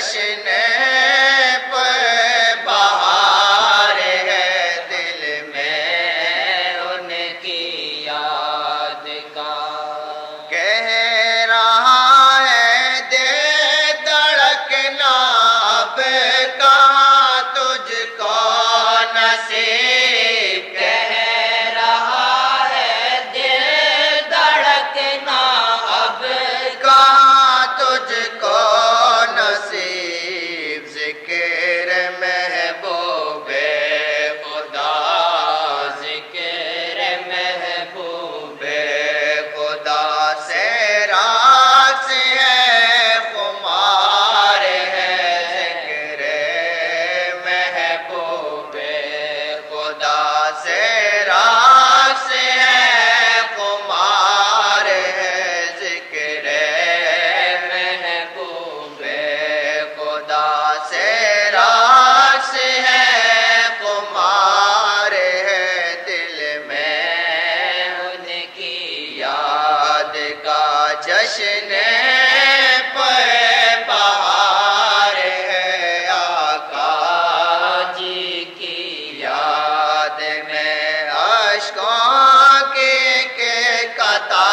جشن پہ بہار ہے دل میں ان کی یاد کا، کہہ رہا ہے دل دھڑکنا اب کہاں تجھ کو نصیب، کہہ رہا ہے دل دھڑکنا اب کہاں تجھ کو نصیب، ذکر محبوب خدا، ذکر محبوب خدا سے راز ہے خمار ہے، ذکر محبوب خدا سے راز ہے خمار ہے، ذکر محبوب خدا سے راز ہے خمار ہے، دل میں ان کی یاد کا جشن پہ بہار ہے، آقا جی کی یاد میں اشکوں کی قطار